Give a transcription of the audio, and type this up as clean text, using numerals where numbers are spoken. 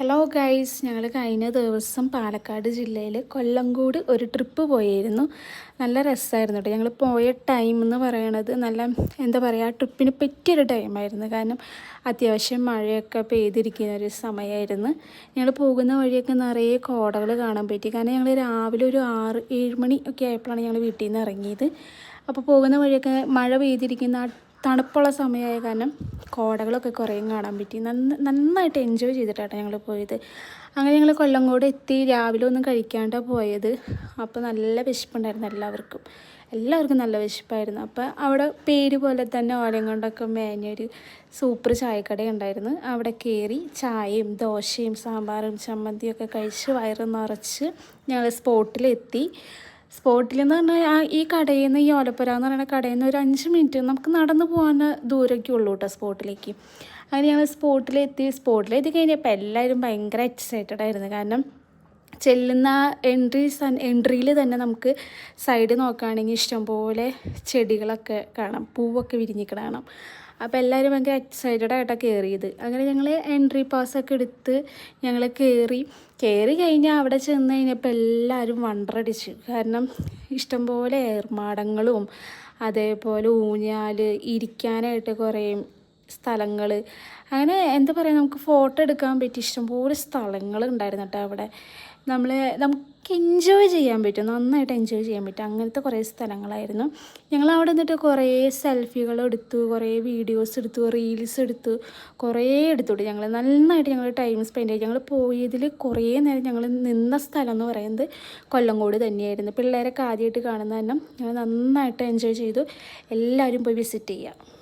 Hello guys, ഞങ്ങൾ കഴിഞ്ഞ ദിവസം പാലക്കാട് ജില്ലയിൽ കൊല്ലങ്കോട് ഒരു ട്രിപ്പ് പോയിരുന്നു. നല്ല രസമായിരുന്നു കേട്ടോ. ഞങ്ങൾ പോയ ടൈം എന്ന് പറയണത് നല്ല എന്താ പറയുക, ട്രിപ്പിന് പറ്റിയൊരു ടൈമായിരുന്നു. കാരണം അത്യാവശ്യം മഴയൊക്കെ പെയ്തിരിക്കുന്ന ഒരു സമയമായിരുന്നു. ഞങ്ങൾ പോകുന്ന വഴിയൊക്കെ നിറയെ കോടകൾ കാണാൻ പറ്റി. കാരണം ഞങ്ങൾ രാവിലെ ഒരു 6-7 മണി ഒക്കെ ആയപ്പോഴാണ് ഞങ്ങൾ വീട്ടിൽ നിന്ന് ഇറങ്ങിയത്. അപ്പോൾ പോകുന്ന വഴിയൊക്കെ മഴ പെയ്തിരിക്കുന്ന തണുപ്പുള്ള സമയമായ കാരണം കോടകളൊക്കെ കുറേ കാണാൻ പറ്റി. നന്നായിട്ട് എൻജോയ് ചെയ്തിട്ടാണ് ഞങ്ങൾ പോയത്. അങ്ങനെ ഞങ്ങൾ കൊല്ലങ്കോട് എത്തി. രാവിലെ ഒന്നും കഴിക്കാണ്ടാണ് പോയത്. അപ്പോൾ നല്ല വിശപ്പുണ്ടായിരുന്നു എല്ലാവർക്കും നല്ല വിശപ്പായിരുന്നു. അപ്പോൾ അവിടെ പേര് പോലെ തന്നെ ഓലയും കൊണ്ടൊക്കെ മേഞ്ഞൊരു സൂപ്പർ ചായക്കട ഉണ്ടായിരുന്നു. അവിടെ കയറി ചായയും ദോശയും സാമ്പാറും ചമ്മന്തിയൊക്കെ കഴിച്ച് വയറ് നിറച്ച് ഞങ്ങൾ സ്പോട്ടിലെത്തി. സ്പോട്ടിലെന്ന് പറഞ്ഞാൽ ഈ കടയിൽ നിന്ന്, ഈ ഓലപ്പുര എന്ന് പറയുന്ന കടയിൽ നിന്ന് ഒരു 5 മിനിറ്റ് നമുക്ക് നടന്നു പോകാൻ ദൂരമൊക്കെ ഉള്ളൂ കേട്ടോ സ്പോട്ടിലേക്ക്. അങ്ങനെ ഞങ്ങൾ സ്പോട്ടിലെത്തി കഴിഞ്ഞപ്പോൾ എല്ലാവരും ഭയങ്കര എക്സൈറ്റഡ് ആയിരുന്നു. കാരണം ചെല്ലുന്ന എൻട്രിയിൽ തന്നെ നമുക്ക് സൈഡ് നോക്കുകയാണെങ്കിൽ ഇഷ്ടംപോലെ ചെടികളൊക്കെ കാണാം, പൂവൊക്കെ വിരിഞ്ഞിക്കണ കാണാം. അപ്പോൾ എല്ലാവരും ഭയങ്കര എക്സൈറ്റഡ് ആയിട്ടാണ് കയറിയത്. അങ്ങനെ ഞങ്ങൾ എൻട്രി പാസ്സൊക്കെ എടുത്ത് ഞങ്ങൾ കയറി കഴിഞ്ഞാൽ അവിടെ ചെന്ന് കഴിഞ്ഞപ്പോൾ എല്ലാവരും വണ്ടറടിച്ചു. കാരണം ഇഷ്ടംപോലെ ഏർമാടങ്ങളും അതേപോലെ ഊഞ്ഞാൽ, ഇരിക്കാനായിട്ട് കുറേ സ്ഥലങ്ങൾ, അങ്ങനെ എന്താ പറയുക, നമുക്ക് ഫോട്ടോ എടുക്കാൻ പറ്റിയ ഇഷ്ടംപോലെ സ്ഥലങ്ങൾ ഉണ്ടായിരുന്നു കേട്ടോ അവിടെ. നമുക്ക് എൻജോയ് ചെയ്യാൻ പറ്റും, നന്നായിട്ട് എൻജോയ് ചെയ്യാൻ പറ്റും. അങ്ങനത്തെ കുറേ സ്ഥലങ്ങളായിരുന്നു. ഞങ്ങൾ അവിടെ നിന്നിട്ട് കുറേ സെൽഫികൾ എടുത്തു, കുറേ വീഡിയോസ് എടുത്തു, റീൽസ് എടുത്തു, കുറേ എടുത്തുകൊണ്ട് നന്നായിട്ട് ടൈം സ്പെൻഡ് ചെയ്തു. ഞങ്ങൾ പോയതിൽ കുറേ നേരം ഞങ്ങൾ നിന്ന സ്ഥലം എന്ന് പറയുന്നത് കൊല്ലങ്കോട് തന്നെയായിരുന്നു. പിള്ളേരൊക്കെ ആദ്യമായിട്ട് കാണുന്ന തന്നെ ഞങ്ങൾ നന്നായിട്ട് എൻജോയ് ചെയ്തു. എല്ലാവരും പോയി വിസിറ്റ് ചെയ്യുക.